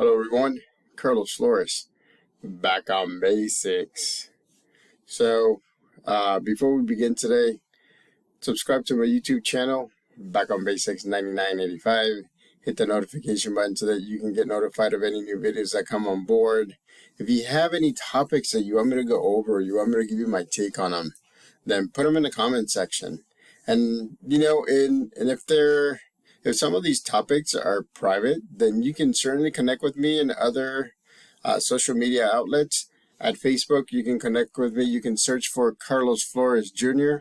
Hello everyone, Carlos Flores, back on basics. Before we begin today, subscribe to my YouTube channel, Back on Basics 9985. Hit the notification button so that you can get notified of any new videos that come on board. If you have any topics that you want me to go over, or you want me to give you my take on them, then put them in the comment section. And if some of these topics are private, then you can certainly connect with me in other social media outlets. At Facebook, you can connect with me. You can search for Carlos Flores Jr.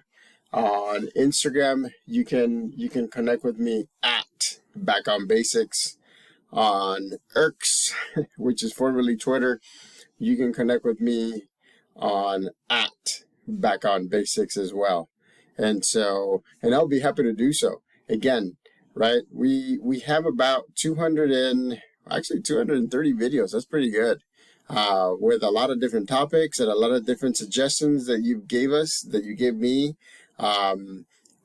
On Instagram, you can connect with me at Back on Basics. On X, which is formerly Twitter, you can connect with me on at Back on Basics as well. And I'll be happy to do so. Again, right? We have about 230 videos. That's pretty good. With a lot of different topics and a lot of different suggestions that you gave me.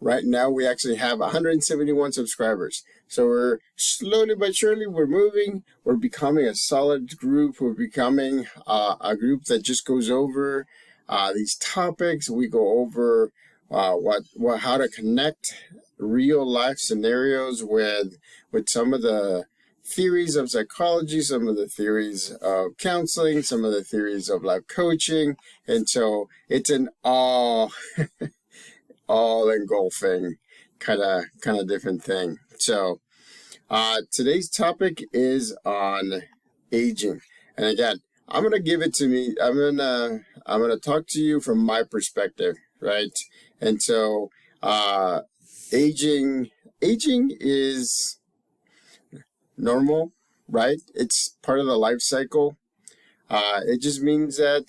Right now we actually have 171 subscribers. So we're slowly but surely we're moving. We're becoming a solid group. We're becoming a group that just goes over these topics. We go over how to connect real life scenarios with some of the theories of psychology, some of the theories of counseling, some of the theories of life coaching. And so it's an all engulfing kind of different thing. So today's topic is on aging. And again, I'm gonna give it to me. I'm gonna talk to you from my perspective, right? And so aging is normal, right? It's part of the life cycle. It just means that,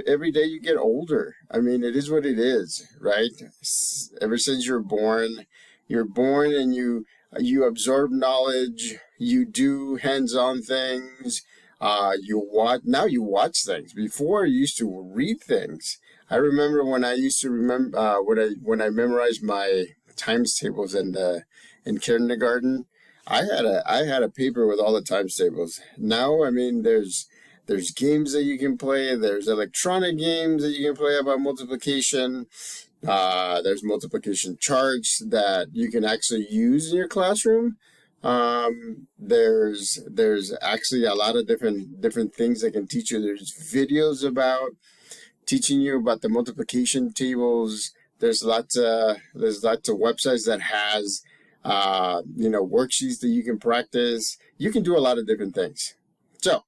every day you get older. I mean, it is what it is, right? Ever since you're born and you absorb knowledge, you do hands-on things, you watch things. Before, you used to read things. I remember when I used to when I memorized my times tables in kindergarten. I had a paper with all the times tables. Now, I mean, there's games that you can play. There's electronic games that you can play about multiplication. There's multiplication charts that you can actually use in your classroom. There's actually a lot of different things that can teach you. There's videos about teaching you about the multiplication tables. There's lots of websites that has worksheets that you can practice. You can do a lot of different things. So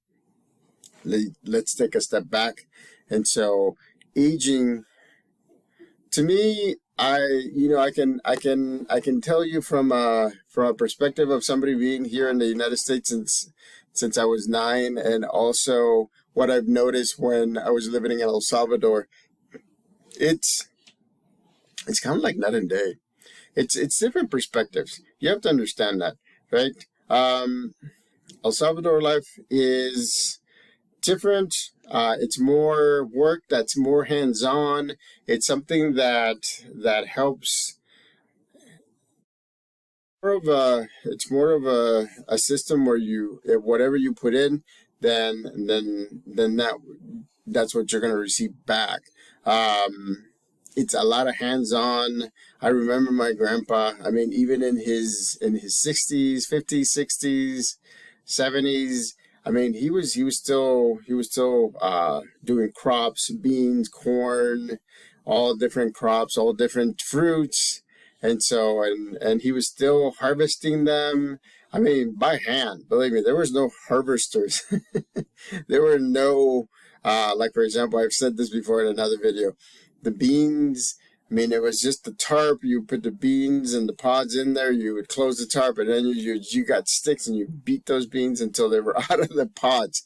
let's take a step back. And so aging, to me, I can tell you from a perspective of somebody being here in the United States since I was 9, and also what I've noticed when I was living in El Salvador. It's kind of like night and day. It's different perspectives. You have to understand that, right? El Salvador life is different. It's more work that's more hands-on. It's something that helps. It's more of a system where whatever you put in, then that's what you're going to receive back. It's a lot of hands-on. I remember my grandpa, I mean, even in his 60s, 50s, 60s, 70s, I mean, he was still doing crops, beans, corn, all different crops, all different fruits. And so, and he was still harvesting them. I mean, by hand. Believe me, there was no harvesters. There were no, like for example, I've said this before in another video. The beans, I mean, it was just the tarp. You put the beans and the pods in there. You would close the tarp, and then you got sticks and you beat those beans until they were out of the pods.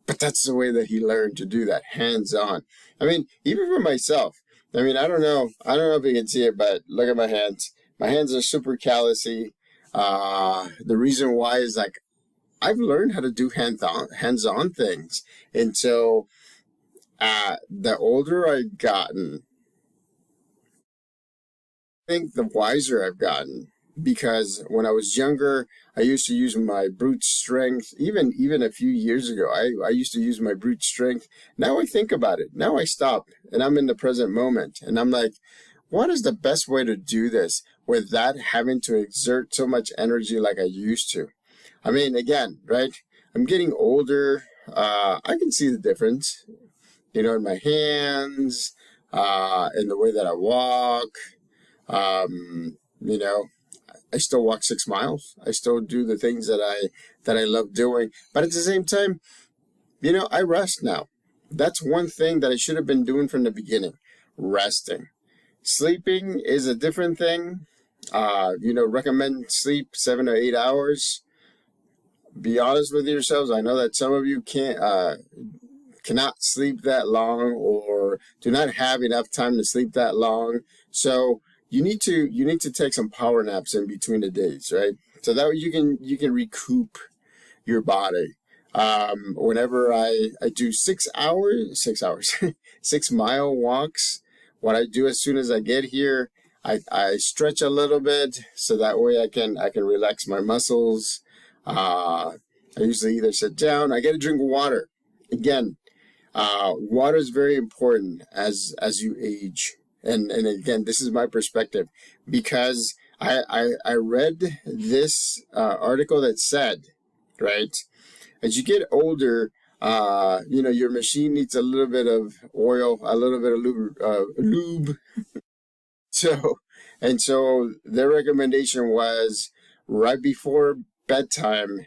But that's the way that he learned to do that, hands-on. I mean, even for myself. I mean, I don't know if you can see it, but look at my hands. My hands are super callousy. The reason why is like I've learned how to do hands-on things, and so the older I've gotten, I think the wiser I've gotten. because when I was younger, I used to use my brute strength. Even a few years ago, I used to use my brute strength. Now I think about it. Now I stop and I'm in the present moment. And I'm like, what is the best way to do this without having to exert so much energy like I used to? I mean, again, right? I'm getting older. I can see the difference, in my hands, in the way that I walk. You know, I still walk 6 miles. I still do the things that I love doing. But at the same time, I rest now. That's one thing that I should have been doing from the beginning, resting. Sleeping is a different thing. Recommend sleep 7 or 8 hours. Be honest with yourselves. I know that some of you cannot sleep that long or do not have enough time to sleep that long. So you need to take some power naps in between the days, right? So that way you can recoup your body. Whenever I do 6 hours, 6 mile walks, what I do as soon as I get here, I stretch a little bit so that way I can relax my muscles. I usually either sit down. I get to drink water. Again, water is very important as you age. And again, this is my perspective because I read this article that said, right, as you get older, your machine needs a little bit of oil, a little bit of lube. So their recommendation was right before bedtime,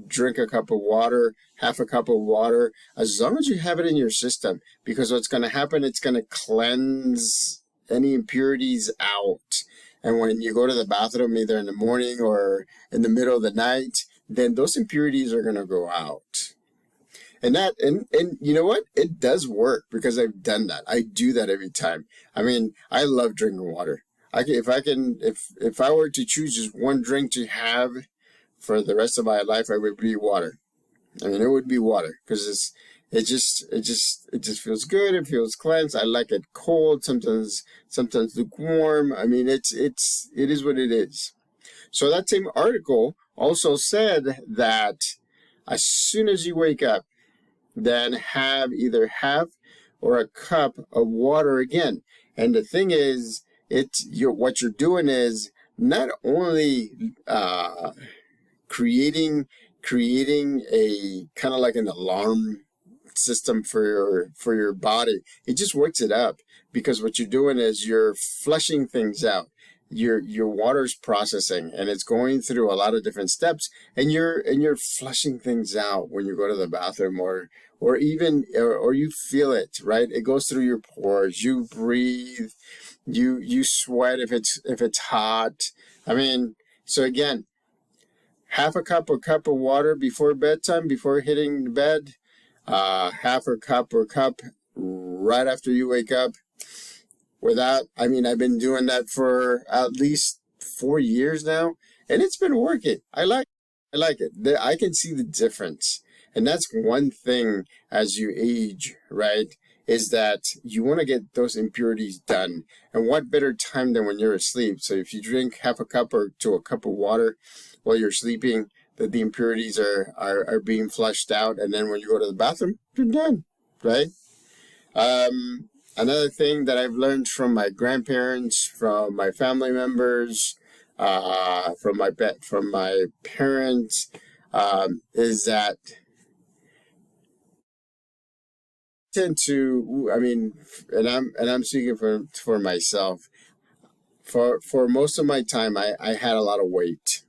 drink a cup of water, half a cup of water, as long as you have it in your system, because what's going to happen, it's going to cleanse any impurities out. And when you go to the bathroom, either in the morning or in the middle of the night, then those impurities are going to go out. And you know what? It does work because I've done that. I do that every time. I mean, I love drinking water. If I were to choose just one drink to have for the rest of my life, it would be water. I mean, it would be water because it just feels good. It feels cleansed. I like it cold, sometimes lukewarm. I mean, it is what it is. So that same article also said that as soon as you wake up, then have either half or a cup of water again. And the thing is, what you're doing is not only creating a kind of like an alarm system for your body. It just works it up because what you're doing is you're flushing things out. Your water's processing and it's going through a lot of different steps, and you're flushing things out when you go to the bathroom or you feel it, right? It goes through your pores. You breathe, you sweat if it's hot. I mean, so again, half a cup or cup of water before bedtime, before hitting the bed, half a cup or cup right after you wake up. I've been doing that for at least 4 years now, and it's been working. I like it. I can see the difference. And that's one thing as you age, right? Is that you want to get those impurities done. And what better time than when you're asleep? So if you drink half a cup or to a cup of water while you're sleeping, that the impurities are being flushed out. And then when you go to the bathroom, you're done, right? Another thing that I've learned from my grandparents, from my family members, from my parents, is that I'm speaking for myself. For most of my time, I had a lot of weight.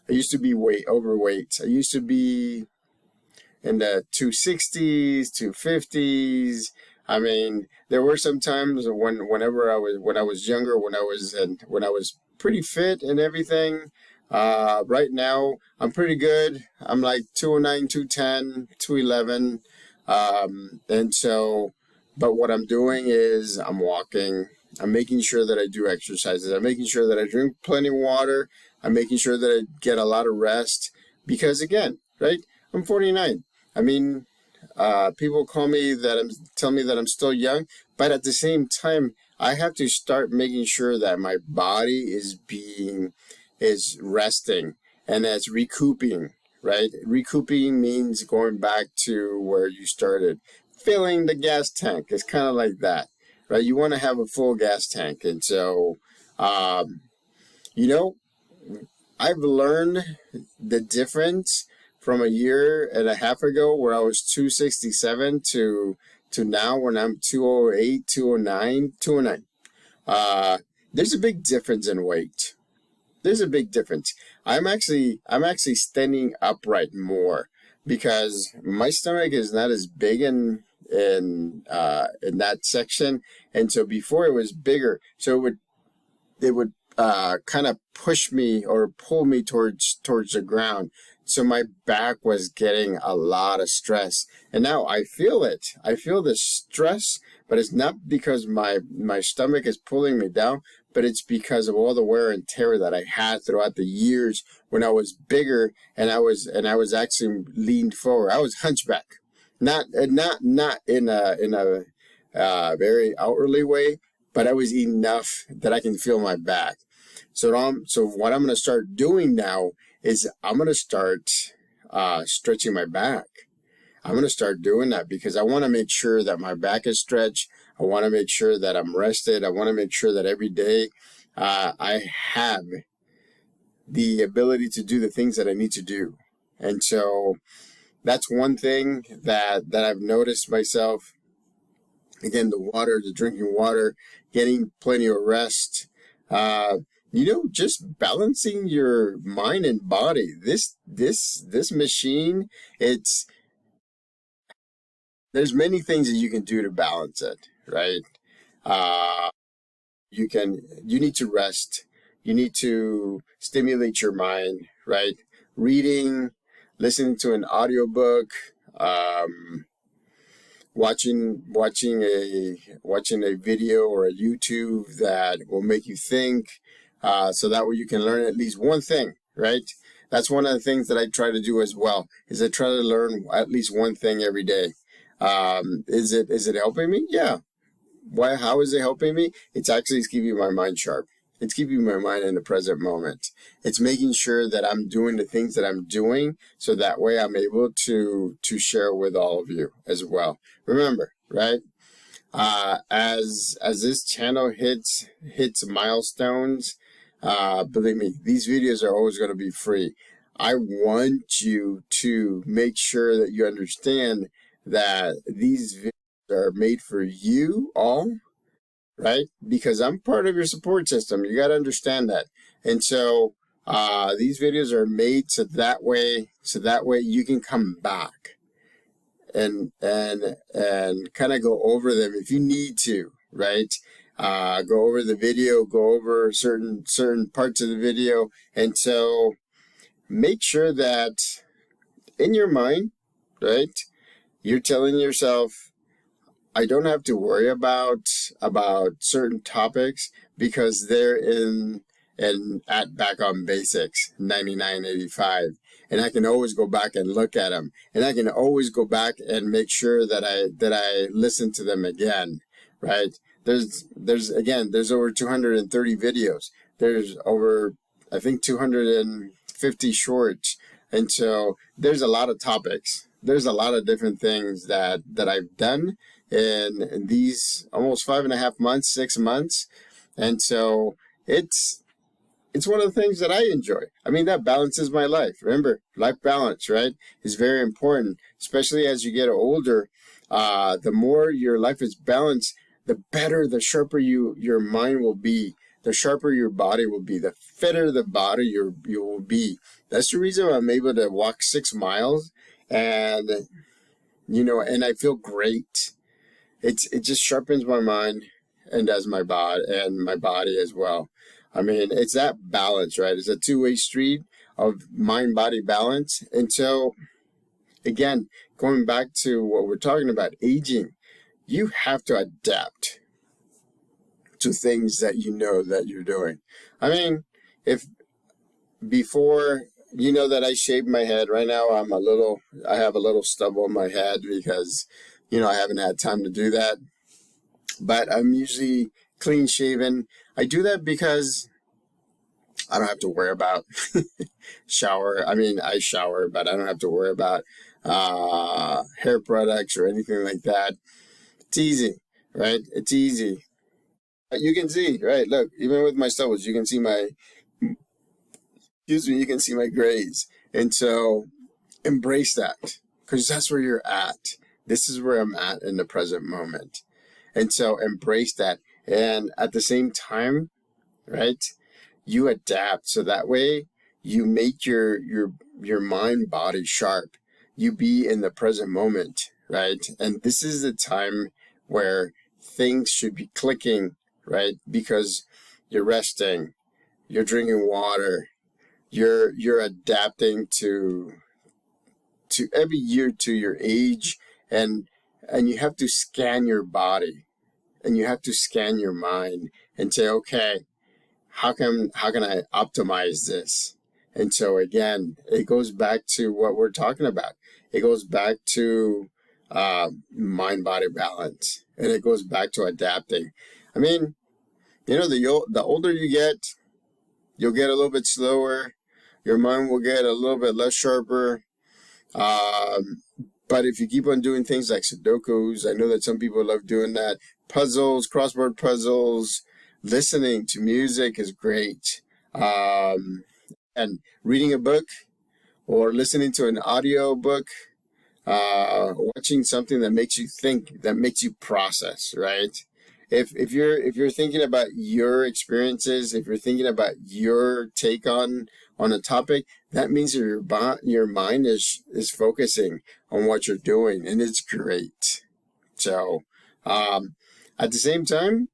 I used to be overweight. I used to be in the 260s, 250s. I mean, there were some times when I was younger, when I was pretty fit and everything. Right now, I'm pretty good. I'm like 209, 210, 211. But what I'm doing is I'm walking. I'm making sure that I do exercises. I'm making sure that I drink plenty of water. I'm making sure that I get a lot of rest. Because again, right, I'm 49. I mean, people tell me that I'm still young, but at the same time, I have to start making sure that my body is resting and that's recouping, right? Recouping means going back to where you started. Filling the gas tank is kind of like that, right? You want to have a full gas tank. And so, um, you know, I've learned the difference from a year and a half ago where I was 267 to now when I'm 208, 209, 209. There's a big difference in weight. There's a big difference. I'm actually standing upright more because my stomach is not as big in that section, and so before it was bigger, so it would kind of push me or pull me towards the ground. So my back was getting a lot of stress, and now I feel it. I feel the stress, but it's not because my stomach is pulling me down, but it's because of all the wear and tear that I had throughout the years when I was bigger and I was actually leaned forward. I was hunchback, not in a very outwardly way, but I was enough that I can feel my back. So what I'm going to start doing now is I'm going to start stretching my back. I'm going to start doing that because I want to make sure that my back is stretched. I want to make sure that I'm rested. I want to make sure that every day I have the ability to do the things that I need to do. And so that's one thing that I've noticed myself. Again, the drinking water, getting plenty of rest. Just balancing your mind and body. This machine, there's many things that you can do to balance it, right? Uh, you need to rest. You need to stimulate your mind, right? Reading, listening to an audiobook, um, watching a video or a YouTube that will make you think, so that way you can learn at least one thing, right? That's one of the things that I try to do as well, is I try to learn at least one thing every day. Is it helping me? Yeah. Why? How is it helping me? It's keeping my mind sharp. It's keeping my mind in the present moment. It's making sure that I'm doing the things that I'm doing, so that way I'm able to share with all of you as well. Remember, right? As this channel hits milestones, believe me, these videos are always going to be free. I want you to make sure that you understand that these videos are made for you all, right? Because I'm part of your support system. You got to understand that. And so these videos are made so that way you can come back and kind of go over them if you need to, right? Go over the video, go over certain parts of the video, and so make sure that in your mind, right, you're telling yourself, I don't have to worry about certain topics because they're in and at Back on Basics 9985, and I can always go back and look at them, and I can always go back and make sure that I listen to them again, right? There's over 230 videos. There's over, I think, 250 shorts, and so there's a lot of topics. There's a lot of different things that I've done in these almost 5.5 months, 6 months. And so it's one of the things that I enjoy. I mean, that balances my life. Remember, life balance, right, is very important, especially as you get older. The more your life is balanced, the better, the sharper your mind will be, the sharper your body will be, the fitter the body you will be. That's the reason I'm able to walk 6 miles and and I feel great. It just sharpens my mind and does my body as well. I mean, it's that balance, right? It's a two-way street of mind-body balance. And so, again, going back to what we're talking about, aging, you have to adapt to things that you know that you're doing. I mean, if before, that I shaved my head, right now I have a little stubble on my head because, I haven't had time to do that. But I'm usually clean shaven. I do that because I don't have to worry about shower. I mean, I shower, but I don't have to worry about hair products or anything like that. It's easy, right? It's easy. You can see, right? Look, even with my stubbles, you can see my, excuse me, you can see my grays. And so embrace that because that's where you're at. This is where I'm at in the present moment. And so embrace that. And at the same time, right, you adapt. So that way you make your mind body sharp. You be in the present moment, right? And this is the time where things should be clicking, right? Because you're resting, you're drinking water, you're adapting to every year to your age, and you have to scan your body and you have to scan your mind and say, okay, how can I optimize this? And so again, it goes back to what we're talking about. It goes back to mind body balance, and it goes back to adapting. I mean, you know, the older you get, you'll get a little bit slower. Your mind will get a little bit less sharper. But if you keep on doing things like Sudokus, I know that some people love doing that. Puzzles, crossword puzzles, listening to music is great. And reading a book or listening to an audio book, watching something that makes you think, that makes you process, right? If you're thinking about your experiences, if you're thinking about your take on a topic, that means your mind is focusing on what you're doing, and it's great. So, at the same time,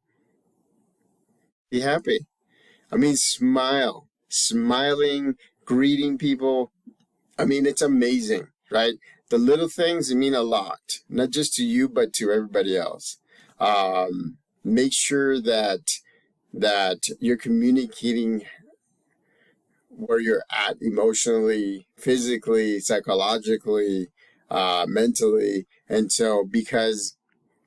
be happy. I mean, smile, smiling, greeting people. I mean, it's amazing, right? The little things mean a lot, not just to you, but to everybody else. Make sure that you're communicating where you're at emotionally, physically, psychologically, mentally. And so, because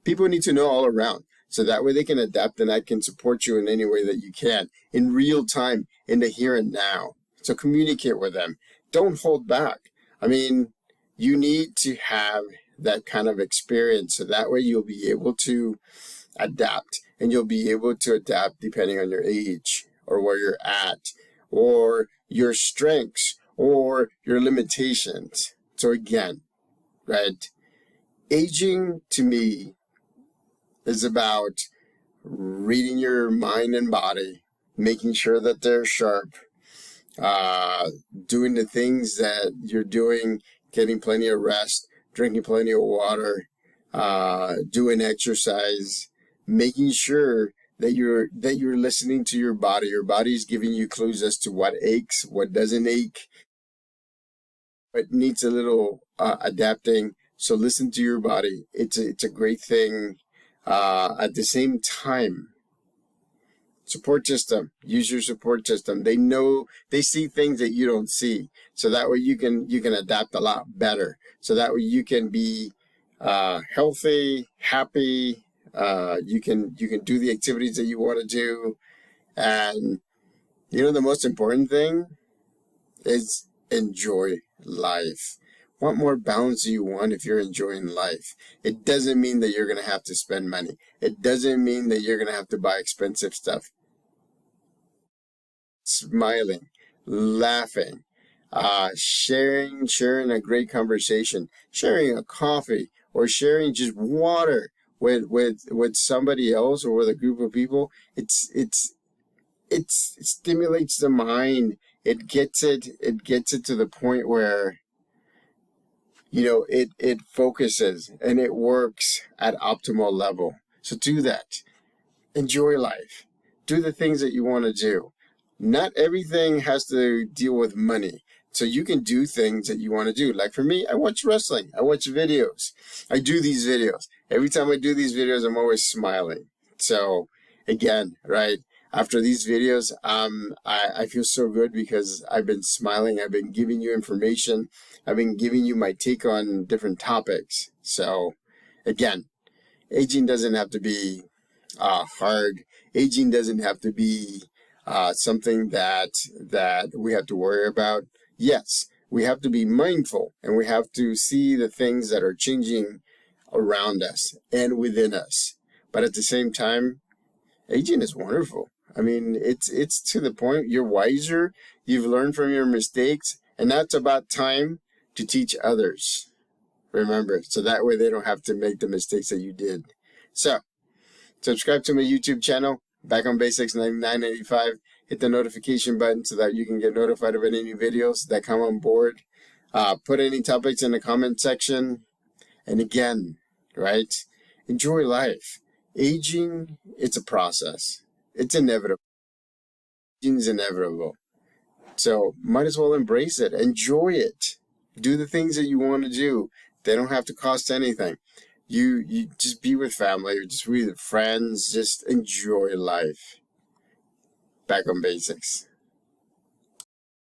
people need to know all around. So that way they can adapt, and I can support you in any way that you can in real time, in the here and now. So communicate with them. Don't hold back. I mean, you need to have that kind of experience. So that way you'll be able to adapt, and you'll be able to adapt depending on your age or where you're at or your strengths or your limitations. So again, right? Aging to me is about reading your mind and body, making sure that they're sharp, doing the things that you're doing, getting plenty of rest, drinking plenty of water, doing exercise, making sure that you're listening to your body. Your body's giving you clues as to what aches, what doesn't ache, what needs a little adapting. So listen to your body. It's a great thing. At the same time, support system. Use your support system. They see things that you don't see. So that way you can adapt a lot better. So that way you can be healthy, happy. You can do the activities that you want to do. And the most important thing is enjoy life. What more balance do you want if you're enjoying life? It doesn't mean that you're going to have to spend money. It doesn't mean that you're going to have to buy expensive stuff. Smiling, laughing, sharing a great conversation, sharing a coffee, or sharing just water with somebody else or with a group of people. It stimulates the mind. It gets it to the point where it focuses and it works at optimal level. So do that. Enjoy life. Do the things that you want to do. Not everything has to deal with money. So you can do things that you want to do. Like for me, I watch wrestling. I watch videos. I do these videos. Every time I do these videos, I'm always smiling. So again, right? After these videos, I feel so good because I've been smiling. I've been giving you information. I've been giving you my take on different topics. So again, aging doesn't have to be hard. Aging doesn't have to be something that we have to worry about. Yes, we have to be mindful, and we have to see the things that are changing around us and within us. But at the same time, aging is wonderful. I mean, it's to the point you're wiser, you've learned from your mistakes, and that's about time to teach others. Remember, so that way they don't have to make the mistakes that you did. So, subscribe to my YouTube channel, Back on Basics 9985. Hit the notification button so that you can get notified of any new videos that come on board. Put any topics in the comment section. And again, right, enjoy life. Aging, it's a process. It's inevitable. Aging is inevitable. So might as well embrace it. Enjoy it. Do the things that you want to do. They don't have to cost anything. You just be with family, or just be with friends. Just enjoy life. Back on Basics.